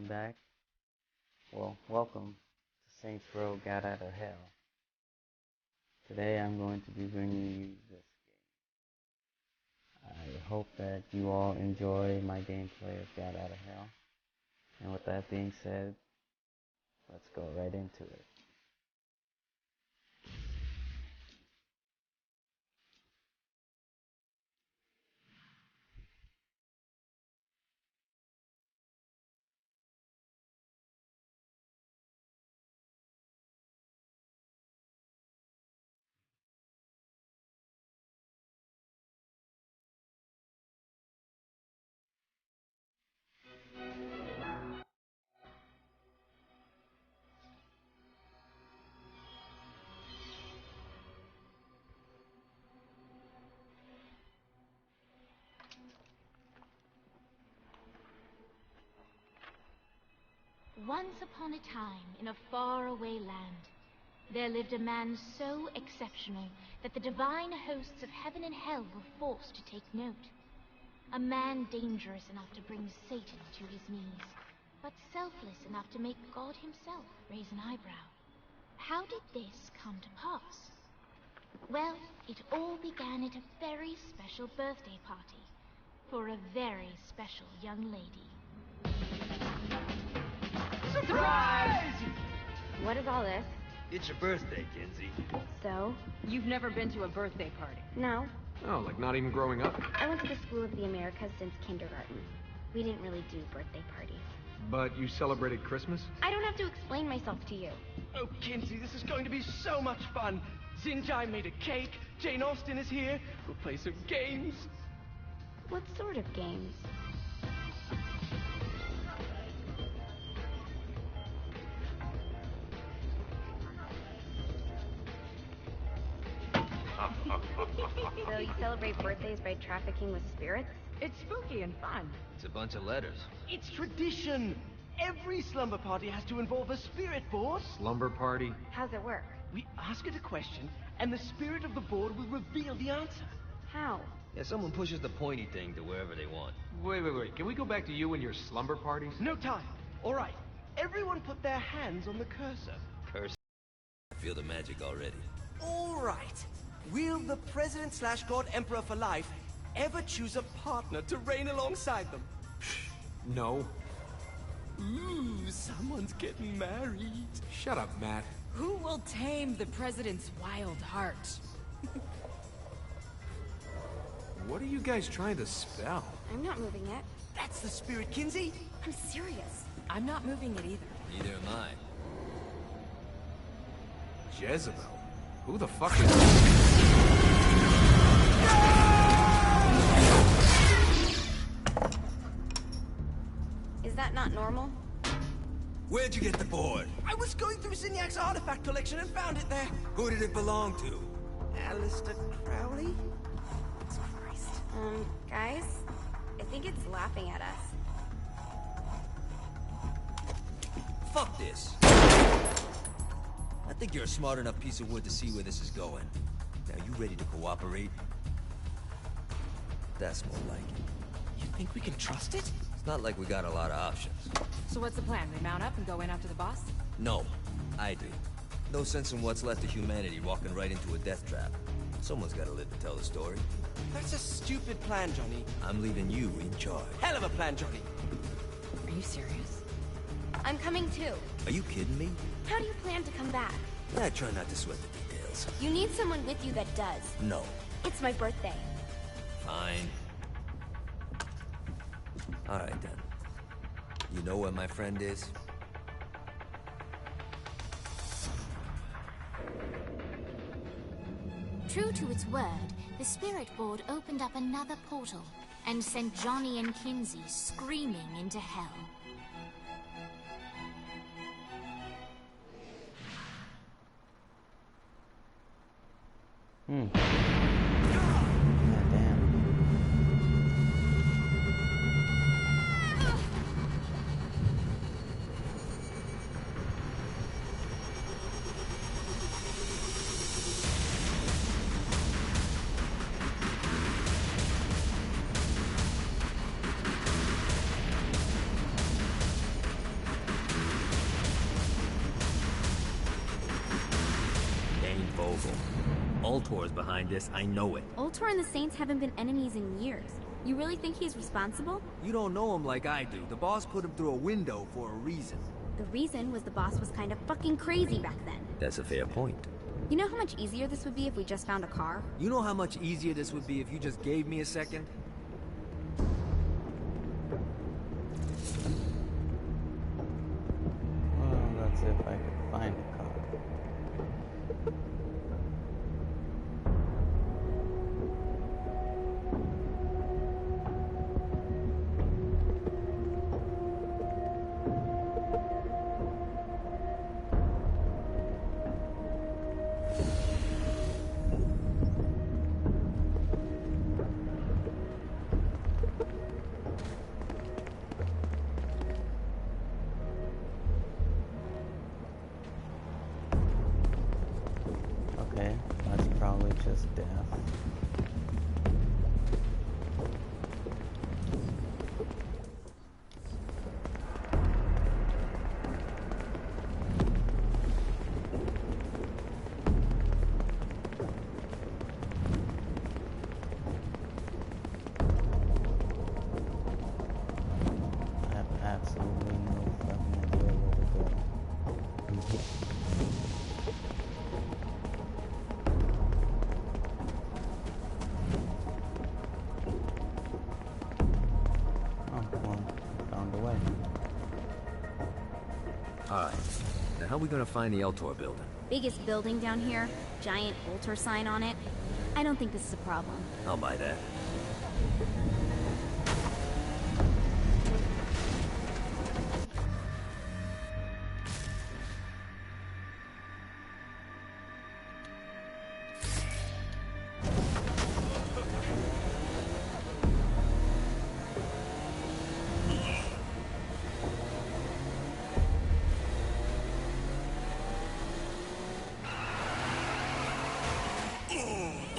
welcome back. Well, welcome to Saints Row Got Out of Hell. Today I'm going to be bringing you this game. I hope that you all enjoy my gameplay of Got Out of Hell. And with that being said, let's go right into it. Once upon a time, in a faraway land, there lived a man so exceptional that the divine hosts of heaven and hell were forced to take note. A man dangerous enough to bring Satan to his knees, but selfless enough to make God himself raise an eyebrow. How did this come to pass? Well, it all began at a very special birthday party for a very special young lady. Surprise! What is all this? It's your birthday, Kinsey. So? You've never been to a birthday party? No. Oh, like not even growing up? I went to the School of the Americas since kindergarten. We didn't really do birthday parties. But you celebrated Christmas? I don't have to explain myself to you. Oh, Kinsey, this is going to be so much fun. Zinjai made a cake. Jane Austen is here. We'll play some games. What sort of games? So you celebrate birthdays by trafficking with spirits? It's spooky and fun. It's a bunch of letters. It's tradition. Every slumber party has to involve a spirit board. Slumber party? How's it work? We ask it a question, and the spirit of the board will reveal the answer. How? Yeah, someone pushes the pointy thing to wherever they want. Wait. Can we go back to you and your slumber parties? No time. All right. Everyone put their hands on the cursor. Curse. I feel the magic already. All right. Will the President/God Emperor for life ever choose a partner to reign alongside them? No. Ooh, someone's getting married. Shut up, Matt. Who will tame the president's wild heart? What are you guys trying to spell? I'm not moving it. That's the spirit, Kinsey. I'm serious. I'm not moving it either. Neither am I. Jezebel? Who the fuck is... Is that not normal? Where'd you get the board? I was going through Signac's artifact collection and found it there. Who did it belong to? Alistair Crowley? Christ. Guys? I think it's laughing at us. Fuck this. I think you're a smart enough piece of wood to see where this is going. Now, you ready to cooperate? That's more like it. You think we can trust it? It's not like we got a lot of options. So what's the plan? We mount up and go in after the boss? No, I do. No sense in what's left of humanity walking right into a death trap. Someone's gotta live to tell the story. That's a stupid plan, Johnny. I'm leaving you in charge. Hell of a plan, Johnny. Are you serious? I'm coming too. Are you kidding me? How do you plan to come back? I try not to sweat the details. You need someone with you that does. No. It's my birthday. Fine. Alright then. You know where my friend is? True to its word, the spirit board opened up another portal and sent Johnny and Kinsey screaming into hell. Vogel. Ultor's behind this, I know it. Ultor and the Saints haven't been enemies in years. You really think he's responsible? You don't know him like I do. The boss put him through a window for a reason. The reason was the boss was kind of fucking crazy back then. That's a fair point. You know how much easier this would be if we just found a car? You know how much easier this would be if you just gave me a second? Well, that's if I could find a car. Okay, that's probably just death. I have absolutely no fucking idea where to go. Oh, well, I found a way. Alright. Now how are we gonna find the Ultor building? Biggest building down here, giant Ultor sign on it. I don't think this is a problem. I'll buy that.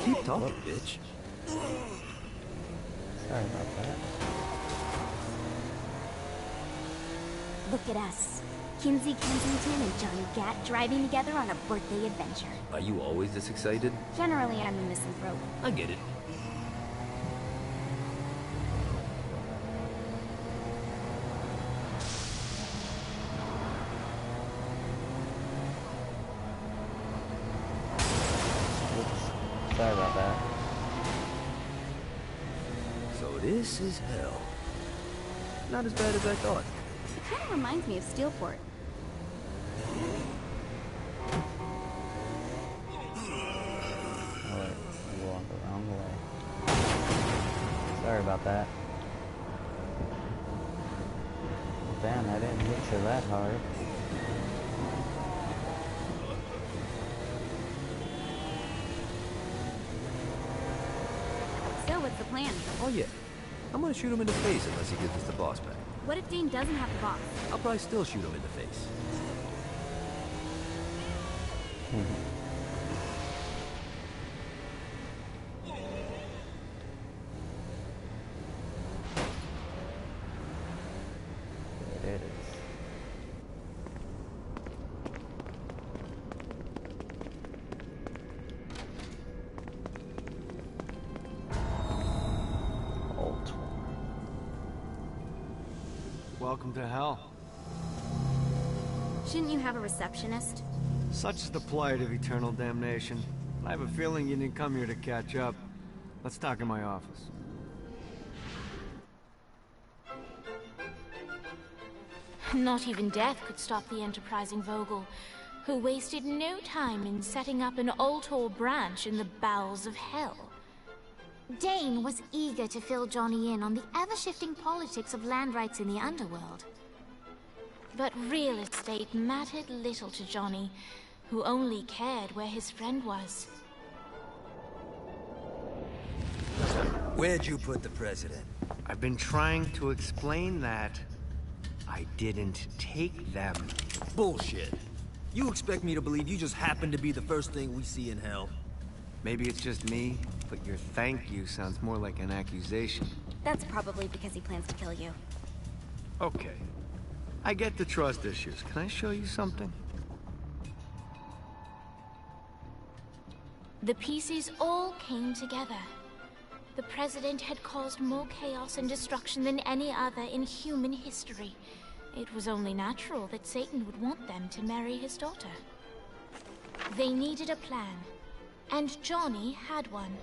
Keep talking, bitch. Sorry about that. Look at us. Kinsey Kensington and Johnny Gat driving together on a birthday adventure. Are you always this excited? Generally, I'm a misanthrope. I get it. Oops. Sorry about that. So this is hell. Not as bad as I thought. It kind of reminds me of Steelport. Oh, wait, I walked the wrong way. Sorry about that. Damn, I didn't hit you that hard. So, what's the plan? Oh yeah. I'm gonna shoot him in the face unless he gives us the boss back. What if Dane doesn't have the boss? I'll probably still shoot him in the face. There it is. Ultor. Welcome to hell. Shouldn't you have a receptionist? Such is the plight of eternal damnation. I have a feeling you didn't come here to catch up. Let's talk in my office. Not even death could stop the enterprising Vogel, who wasted no time in setting up an Ultor branch in the bowels of hell. Dane was eager to fill Johnny in on the ever-shifting politics of land rights in the underworld. But real estate mattered little to Johnny, who only cared where his friend was. Where'd you put the president? I've been trying to explain that. I didn't take them. Bullshit. You expect me to believe you just happened to be the first thing we see in hell? Maybe it's just me, but your thank you sounds more like an accusation. That's probably because he plans to kill you. Okay. I get the trust issues. Can I show you something? The pieces all came together. The President had caused more chaos and destruction than any other in human history. It was only natural that Satan would want them to marry his daughter. They needed a plan, and Johnny had one.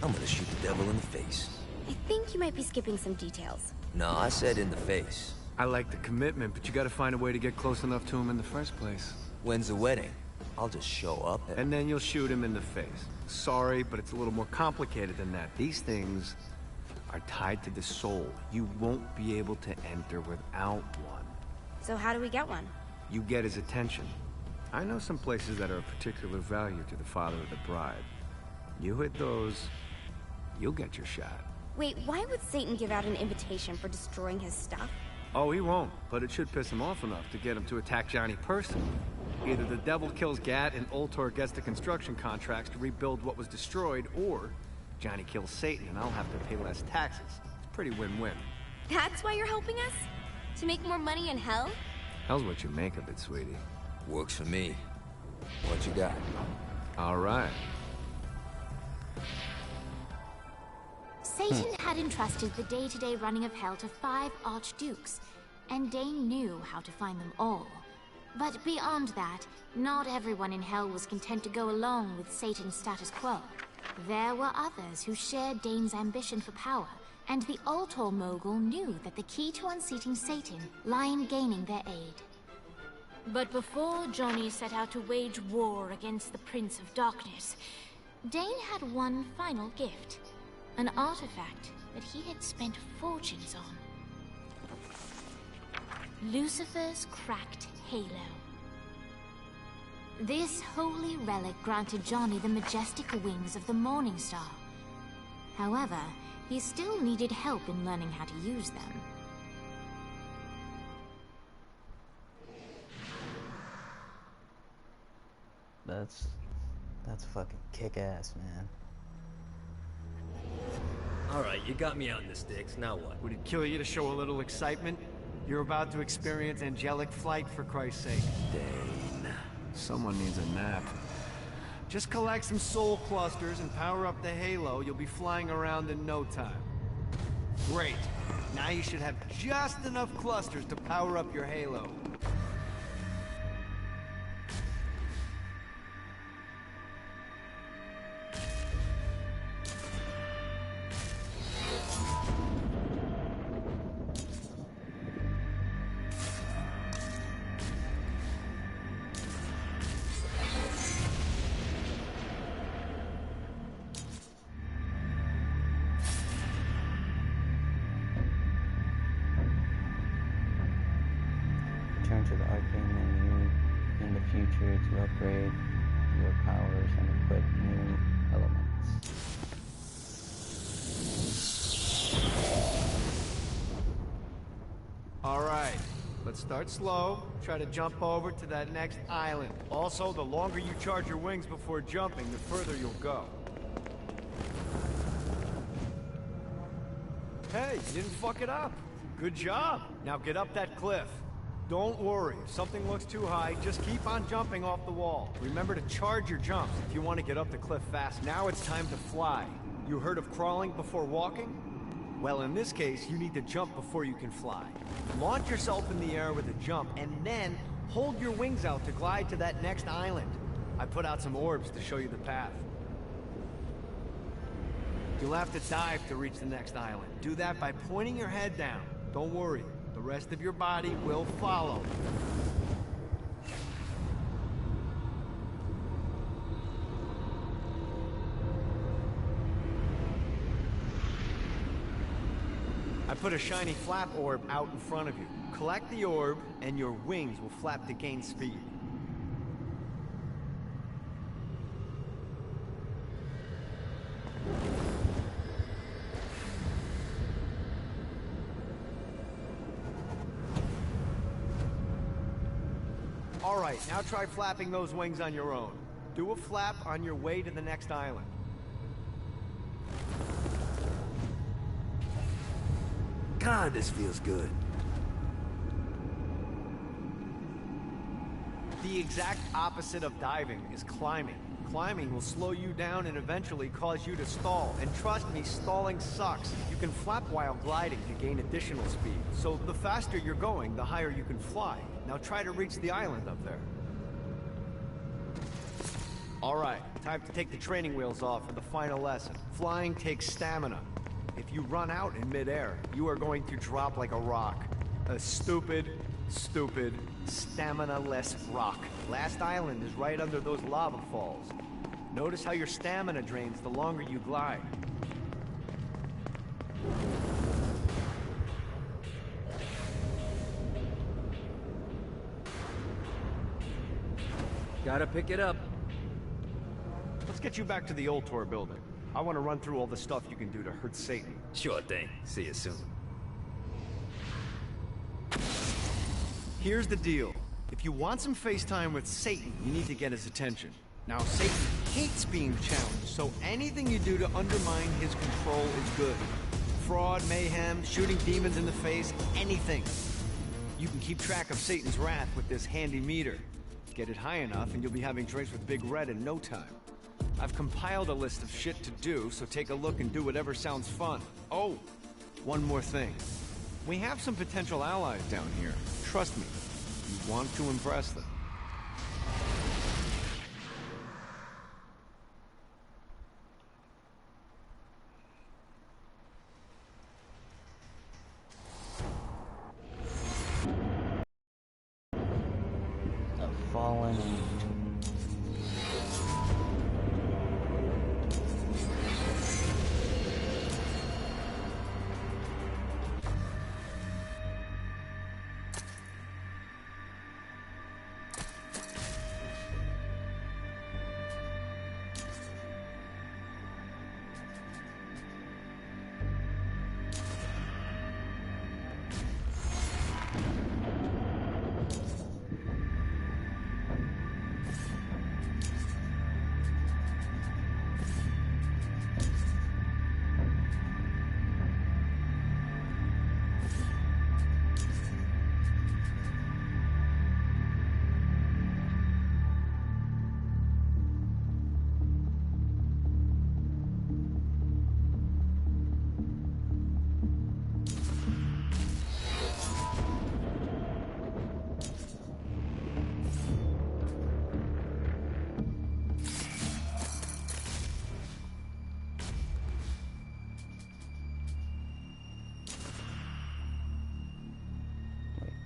I'm gonna shoot the devil in the face. I think you might be skipping some details. No, I said in the face. I like the commitment, but you gotta find a way to get close enough to him in the first place. When's the wedding? I'll just show up And then you'll shoot him in the face. Sorry, but it's a little more complicated than that. These things are tied to the soul. You won't be able to enter without one. So how do we get one? You get his attention. I know some places that are of particular value to the father of the bride. You hit those, you'll get your shot. Wait, why would Satan give out an invitation for destroying his stuff? Oh, he won't, but it should piss him off enough to get him to attack Johnny personally. Either the devil kills Gat and Ultor gets the construction contracts to rebuild what was destroyed, or Johnny kills Satan and I'll have to pay less taxes. It's pretty win-win. That's why you're helping us? To make more money in hell? Hell's what you make of it, sweetie. Works for me. What you got? All right. Satan had entrusted the day-to-day running of hell to 5 archdukes, and Dane knew how to find them all. But beyond that, not everyone in hell was content to go along with Satan's status quo. There were others who shared Dane's ambition for power, and the Ultor mogul knew that the key to unseating Satan lay in gaining their aid. But before Johnny set out to wage war against the Prince of Darkness, Dane had one final gift. An artifact that he had spent fortunes on. Lucifer's cracked halo. This holy relic granted Johnny the majestic wings of the Morning Star. However, he still needed help in learning how to use them. That's fucking kick-ass, man. Alright, you got me out in the sticks, now what? Would it kill you to show a little excitement? You're about to experience angelic flight, for Christ's sake. Dane. Someone needs a nap. Just collect some soul clusters and power up the halo. You'll be flying around in no time. Great. Now you should have just enough clusters to power up your halo. Turn to the arcane menu in the future to upgrade your powers and equip new elements. Alright, let's start slow. Try to jump over to that next island. Also, the longer you charge your wings before jumping, the further you'll go. Hey, you didn't fuck it up. Good job. Now get up that cliff. Don't worry, if something looks too high, just keep on jumping off the wall. Remember to charge your jumps if you want to get up the cliff fast. Now it's time to fly. You heard of crawling before walking? Well, in this case, you need to jump before you can fly. Launch yourself in the air with a jump, and then hold your wings out to glide to that next island. I put out some orbs to show you the path. You'll have to dive to reach the next island. Do that by pointing your head down. Don't worry. The rest of your body will follow. I put a shiny flap orb out in front of you. Collect the orb, and your wings will flap to gain speed. Alright, now try flapping those wings on your own. Do a flap on your way to the next island. God, this feels good. The exact opposite of diving is climbing. Climbing will slow you down and eventually cause you to stall. And trust me, stalling sucks. You can flap while gliding to gain additional speed. So the faster you're going, the higher you can fly. Now try to reach the island up there. All right, time to take the training wheels off for the final lesson. Flying takes stamina. If you run out in midair, you are going to drop like a rock. A stupid, stamina-less rock. Last island is right under those lava falls. Notice how your stamina drains the longer you glide. Gotta pick it up. Let's get you back to the old tour building. I want to run through all the stuff you can do to hurt Satan. Sure thing. See you soon. Here's the deal. If you want some FaceTime with Satan, you need to get his attention. Now, Satan hates being challenged, so anything you do to undermine his control is good. Fraud, mayhem, shooting demons in the face, anything. You can keep track of Satan's wrath with this handy meter. Get it high enough and you'll be having drinks with Big Red in no time. I've compiled a list of shit to do, so take a look and do whatever sounds fun. Oh, one more thing. We have some potential allies down here. Trust me, you want to impress them. A fallen angel.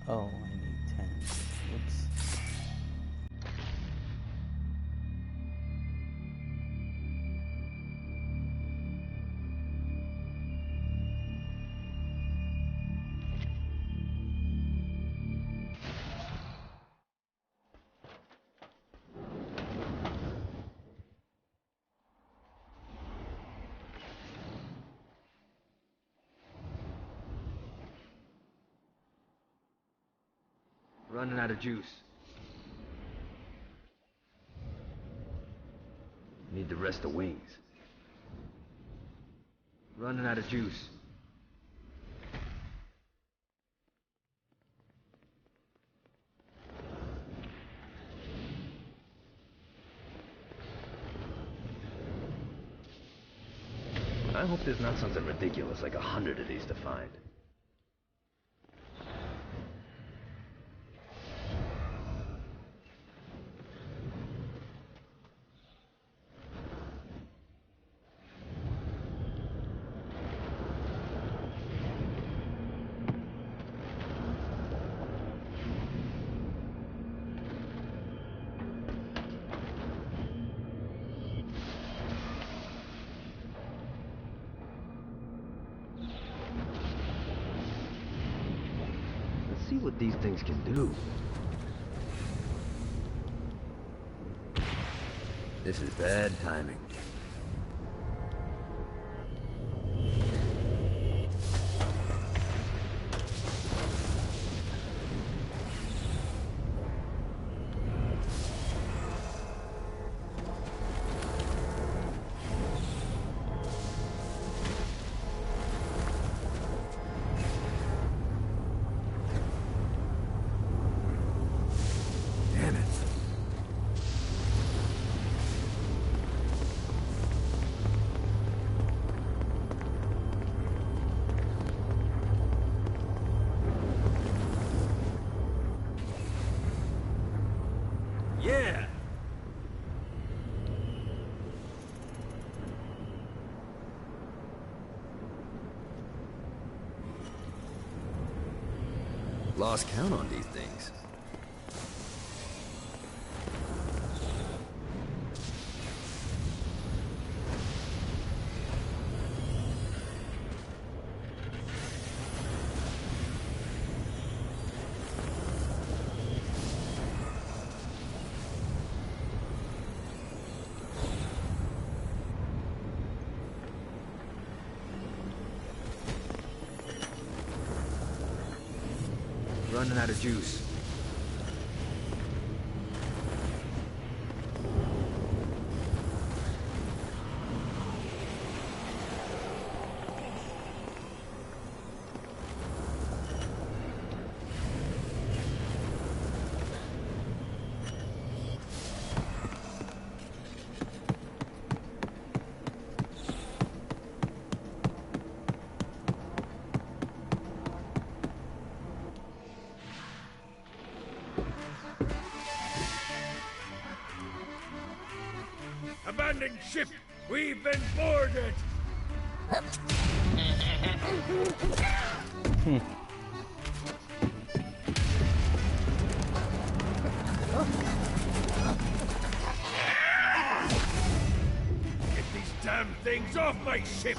Oh, I need 10. Oops. Running out of juice. Need the rest of wings. Running out of juice. I hope there's not something ridiculous like 100 of these to find. See what these things can do. This is bad timing. Damn it. lost count on these things. Running out of juice. Abandoned ship! We've been boarded! Get these damn things off my ship!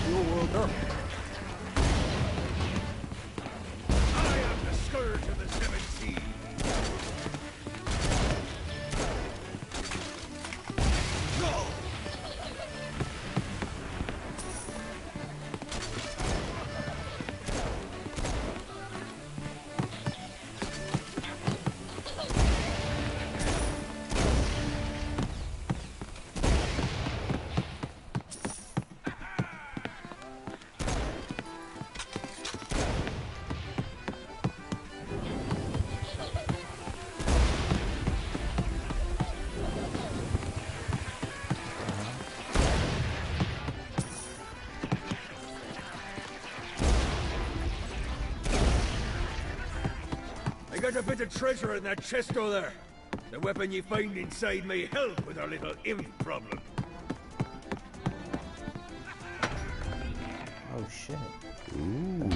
Your world up. Scourge of the seven seas. Go! Got a bit of treasure in that chest over there. The weapon you find inside may help with our little imp problem. Oh shit. Ooh.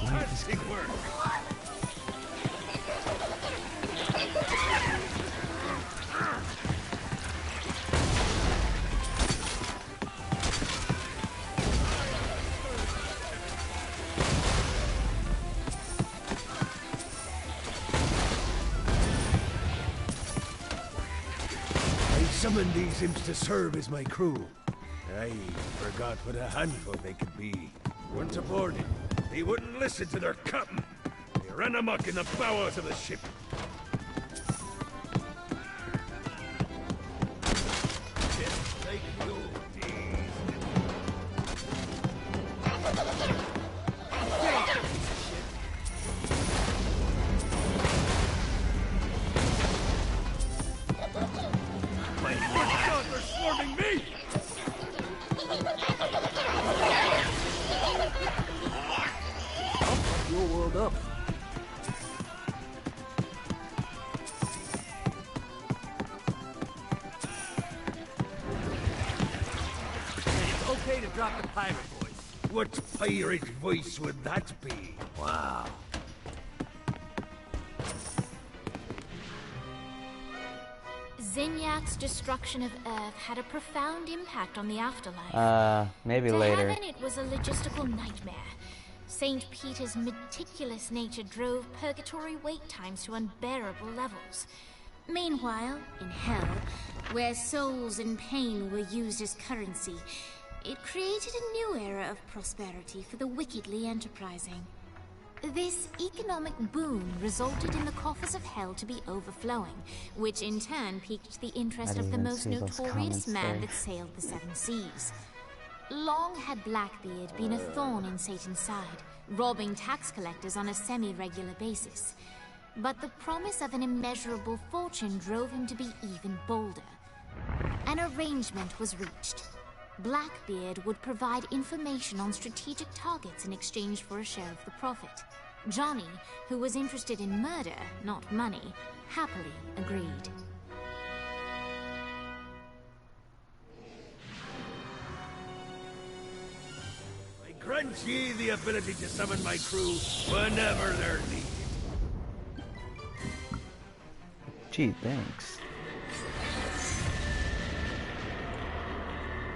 Fantastic work. Summoned these imps to serve as my crew. I forgot what a handful they could be. Once aboard it, they wouldn't listen to their captain. They ran amok in the bowels of the ship. Just like the old days. God, they're swarming me! Your world up. It's okay to drop the pirate voice. What pirate voice would that be? Wow. Zinyak's destruction of Earth had a profound impact on the afterlife. Maybe To later. heaven, it was a logistical nightmare. St. Peter's meticulous nature drove purgatory wait times to unbearable levels. Meanwhile, in hell, where souls in pain were used as currency, it created a new era of prosperity for the wickedly enterprising. This economic boom resulted in the coffers of hell to be overflowing, which in turn piqued the interest of the most notorious man that sailed the seven seas. Long had Blackbeard been a thorn in Satan's side, robbing tax collectors on a semi-regular basis. But the promise of an immeasurable fortune drove him to be even bolder. An arrangement was reached. Blackbeard would provide information on strategic targets in exchange for a share of the profit. Johnny, who was interested in murder, not money, happily agreed. I grant ye the ability to summon my crew whenever they're needed. Gee, thanks.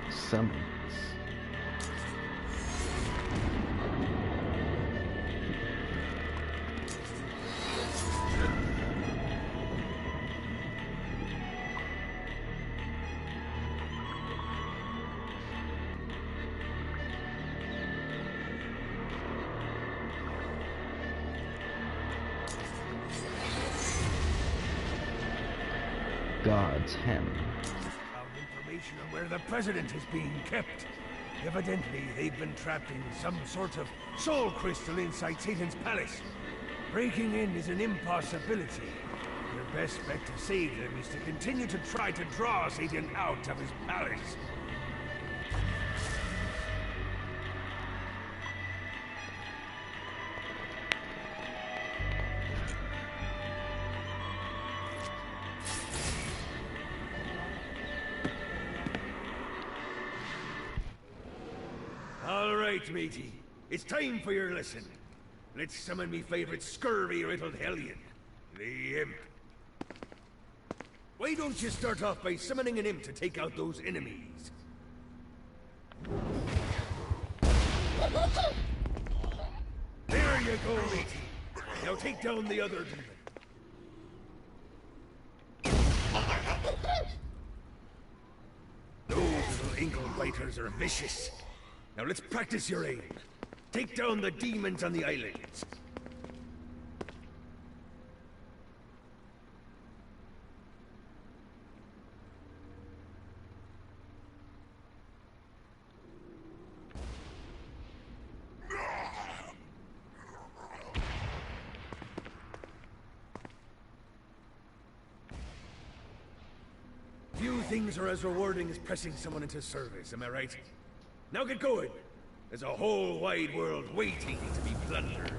Summons. God's Hem. Found information on where the president is being kept. Evidently, they've been trapped in some sort of soul crystal inside Satan's palace. Breaking in is an impossibility. Your best bet to save them is to continue to try to draw Satan out of his palace. All right, matey. It's time for your lesson. Let's summon me favorite scurvy-riddled hellion, the Imp. Why don't you start off by summoning an imp to take out those enemies? There you go, matey. Now take down the other demon. Those little ankle biters are vicious. Now let's practice your aim. Take down the demons on the islands. Few things are as rewarding as pressing someone into service, am I right? Now get going! There's a whole wide world waiting to be plundered.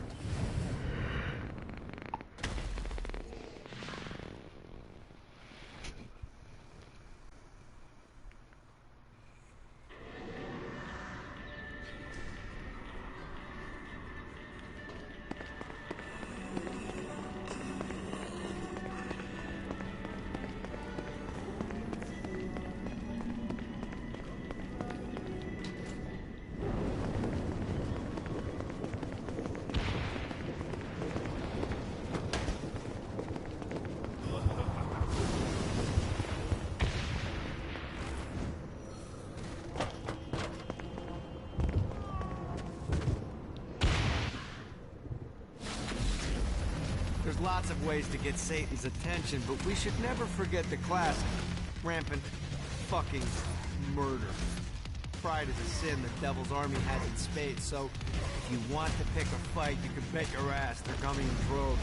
There's lots of ways to get Satan's attention, but we should never forget the classic, rampant fucking murder. Pride is a sin the Devil's Army has in spades, so if you want to pick a fight, you can bet your ass they're coming in droves.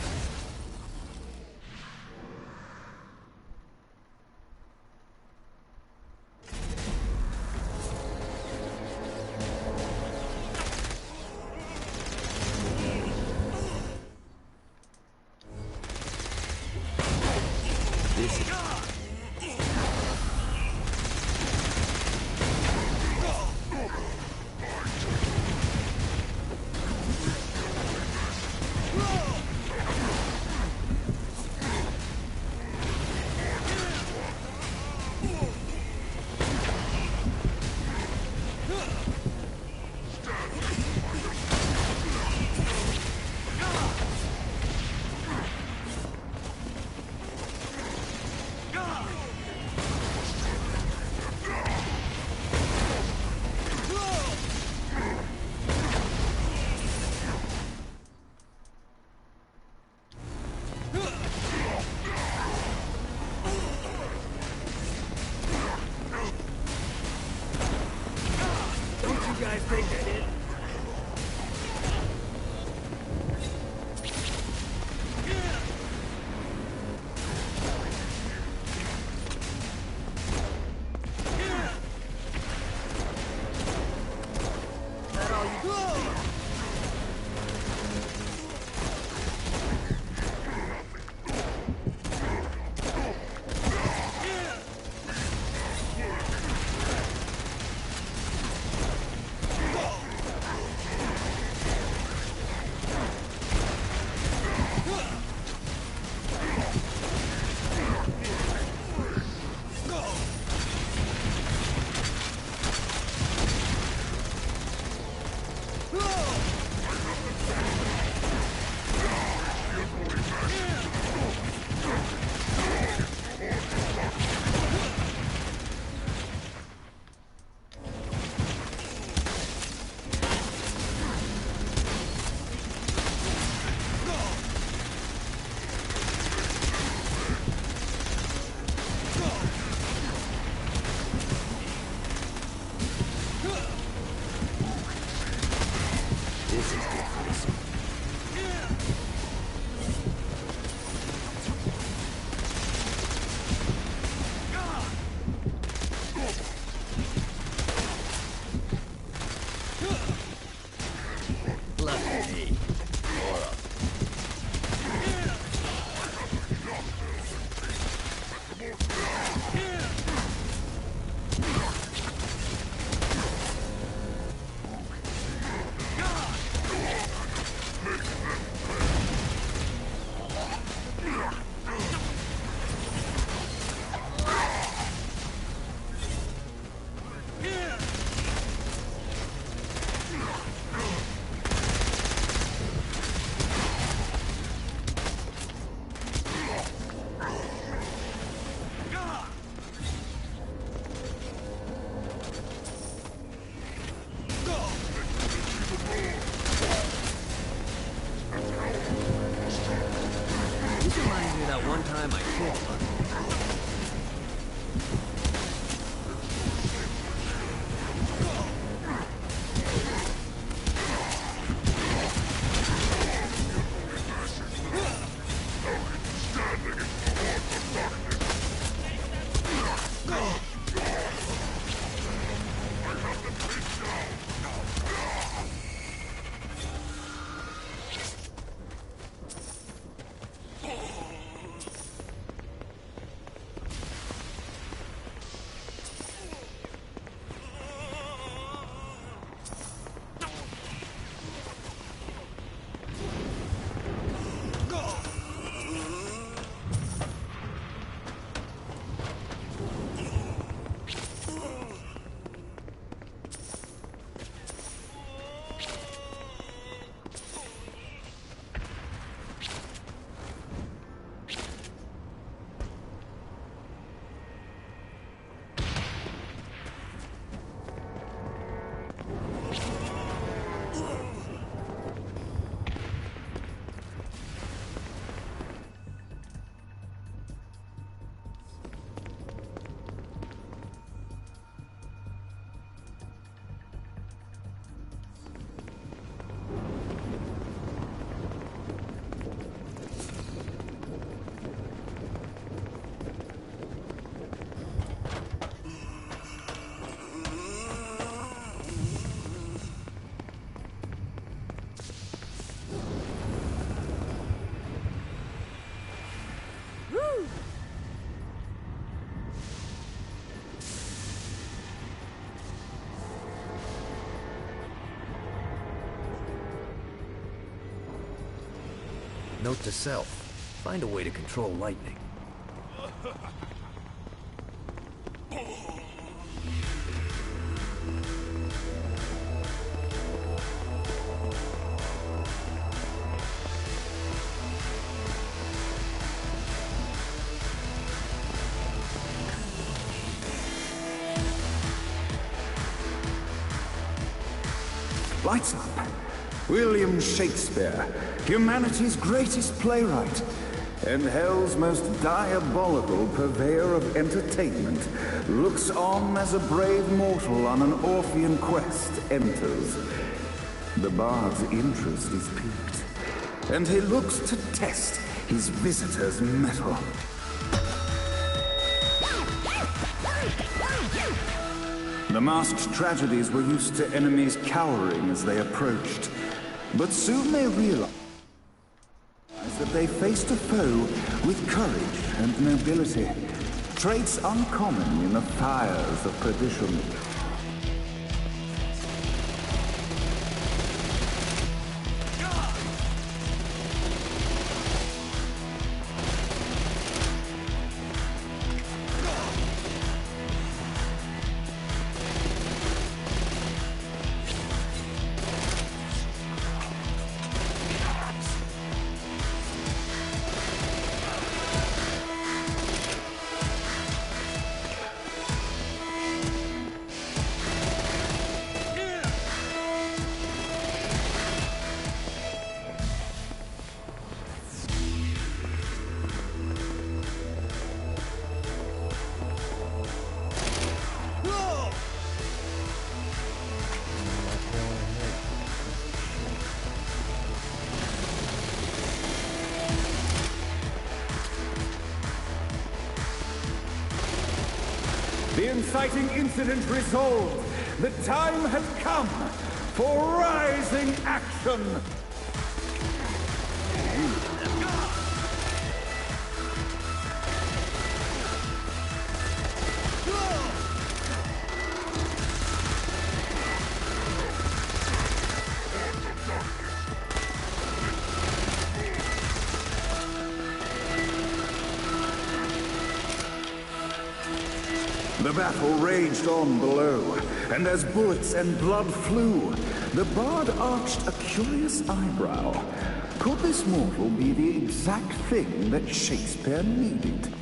Note to self, find a way to control lightning. Lights up. William Shakespeare, humanity's greatest playwright, and hell's most diabolical purveyor of entertainment, looks on as a brave mortal on an Orphean quest enters. The bard's interest is piqued, and he looks to test his visitor's mettle. The masked tragedies were used to enemies cowering as they approached. But soon they realized that they faced a foe with courage and nobility, traits uncommon in the fires of perdition. The inciting incident resolved. The time had come for rising action. The battle raged on below, and as bullets and blood flew, the bard arched a curious eyebrow. Could this mortal be the exact thing that Shakespeare needed?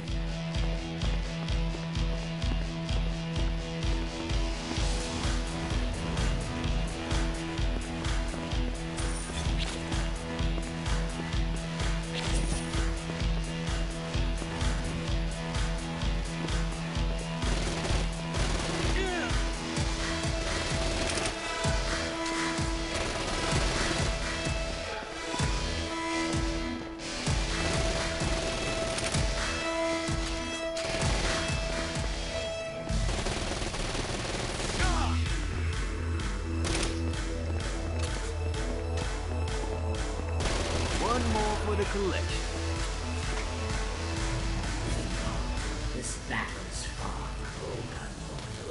One more for the collection. This battle's far from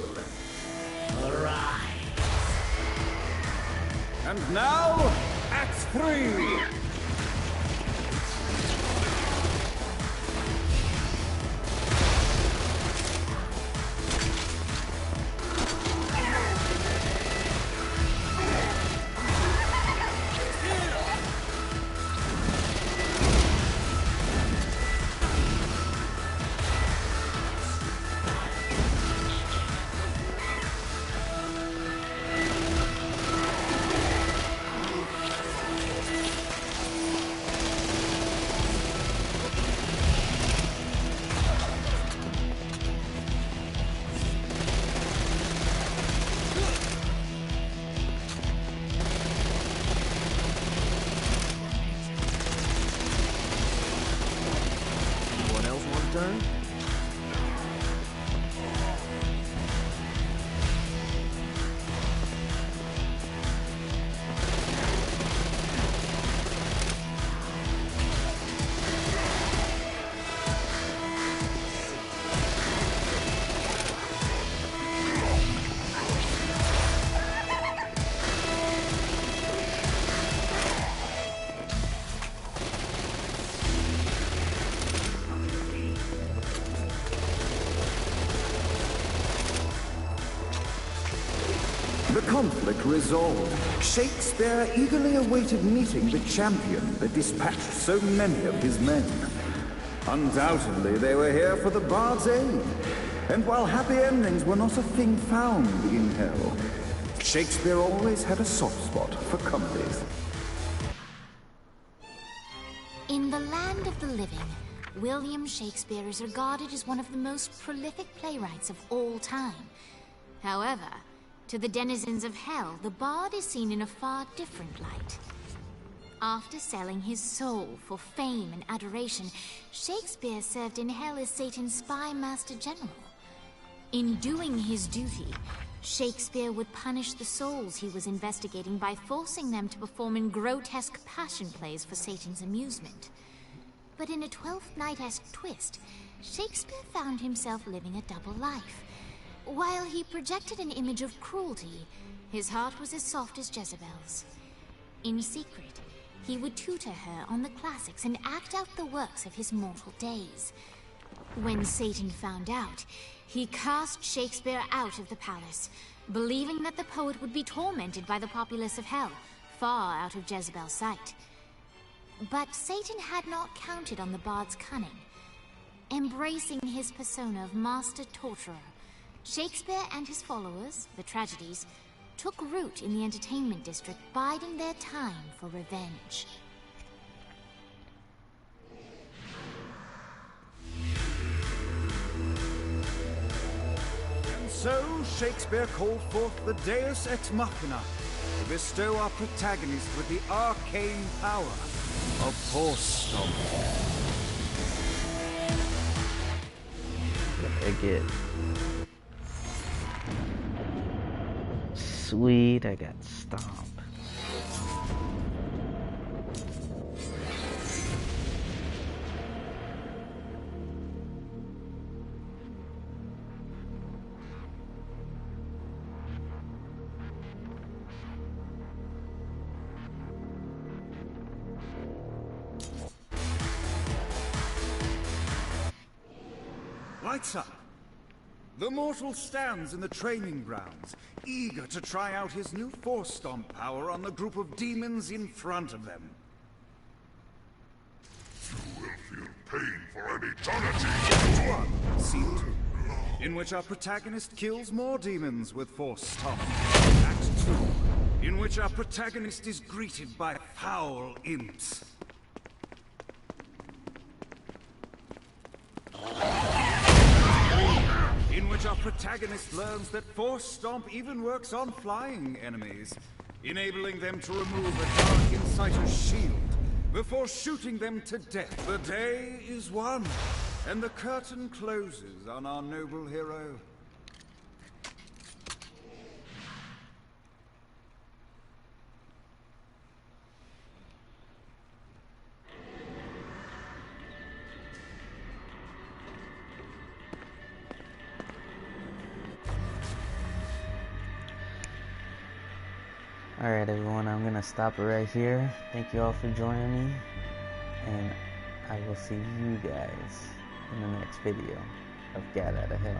over, mortal. Arise! And now, Act 3! Turn? The conflict resolved, Shakespeare eagerly awaited meeting the champion that dispatched so many of his men. Undoubtedly, they were here for the bard's aid, and while happy endings were not a thing found in hell, Shakespeare always had a soft spot for comedies. In the land of the living, William Shakespeare is regarded as one of the most prolific playwrights of all time. However, to the denizens of hell, the bard is seen in a far different light. After selling his soul for fame and adoration, Shakespeare served in hell as Satan's spy master general. In doing his duty, Shakespeare would punish the souls he was investigating by forcing them to perform in grotesque passion plays for Satan's amusement. But in a Twelfth Night-esque twist, Shakespeare found himself living a double life. While he projected an image of cruelty, his heart was as soft as Jezebel's. In secret, he would tutor her on the classics and act out the works of his mortal days. When Satan found out, he cast Shakespeare out of the palace, believing that the poet would be tormented by the populace of hell, far out of Jezebel's sight. But Satan had not counted on the bard's cunning. Embracing his persona of master torturer, Shakespeare and his followers, the tragedies, took root in the entertainment district, biding their time for revenge. So, Shakespeare called forth the Deus Ex Machina to bestow our protagonist with the arcane power of Force Stomp. I get sweet, I got Stomp. Lights up. The mortal stands in the training grounds, eager to try out his new Force Stomp power on the group of demons in front of them. You will feel pain for an eternity! 1, Scene 2, in which our protagonist kills more demons with Force Stomp. Act 2, in which our protagonist is greeted by foul imps. In which our protagonist learns that Force Stomp even works on flying enemies, enabling them to remove a Dark Inciter's shield before shooting them to death. The day is won, and the curtain closes on our noble hero. Alright everyone, I'm gonna stop it right here. Thank you all for joining me, and I will see you guys in the next video of Get Out of Hell.